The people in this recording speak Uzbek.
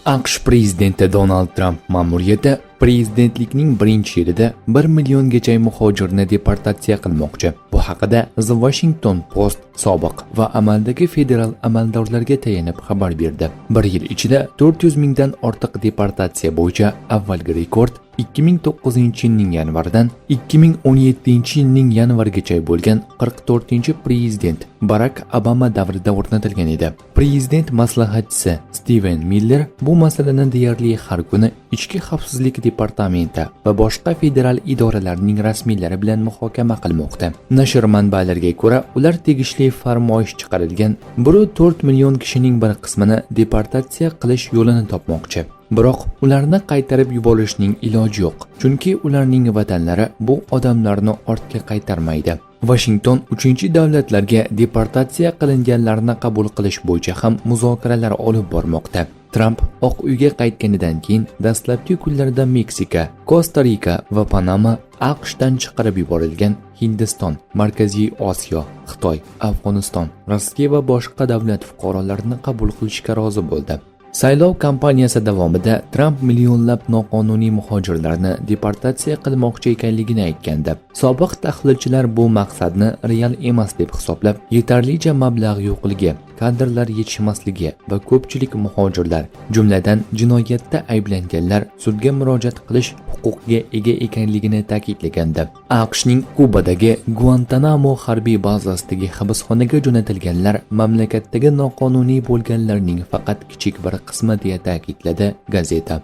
AQSh prezidenti Donald Tramp ma'muriyati prezidentlikning birinchi yilida 1 milliongacha muhojirni deportatsiya qilmoqchi. Bu haqida The Washington Post sobiq va amaldagi federal amaldorlarga tayanib xabar berdi. Bir yil ichida 400 mingdan ortiq deportatsiya bo'yicha avvalgi rekord 2009-yilning yanvaridan 2017-yilning yanvarigacha bo'lgan 44-prezident Barack Obama davrida o'rnatilgan edi. Prezident maslahatchisi Steven Miller bu masalani deyarli har kuni Ichki xavfsizlik departamenti va boshqa federal idoralarning rasmiylari bilan muhokama qilmoqda. Nashr manbalariga ko'ra, ular tegishli farmoyish chiqarilgan 1.4 million kishining bir qismini deportatsiya qilish yo'lini topmoqchi. Biroq ularni qaytarib yuborishning iloji yo'q, chunki ularning vatanlari bu odamlarni ortga qaytarmaydi. Washington 3-davlatlarga deportatsiya qilinganlarni qabul qilish bo'yicha ham muzokaralar olib bormoqda. Tramp Oq uyga qaytganidan keyin dastlabki kunlarda Meksika, Kosta-Rika va Panama AQShdan chiqarib yuborilgan Hindiston, Markaziy Osiyo, Xitoy, Afg'oniston, Rossiya va boshqa davlat fuqarolarini qabul qilishga rozi bo'ldi. Saylov kampaniyasi davomida Tramp millionlab noqonuniy muhojirlarni deportatsiya qilmoqchi ekanligini aytgandi. Sobiq tahlilchilar bu maqsadni real emas deb hisoblab, yetarlicha mablag' yo'qligi, kadrlar yetishmasligi va ko'pchilik muhojirlar, jumladan jinoyatda ayblanganlar sudga murojaat qilish huquqiga ega ekanligini ta'kidlagandi. AQShning Kubadagi Guantanamo harbiy bazasidagi hibsxonaga jo'natilganlar mamlakatdagi noqonuniy bo'lganlarning faqat kichik bir qismi deya ta'kidladi gazeta.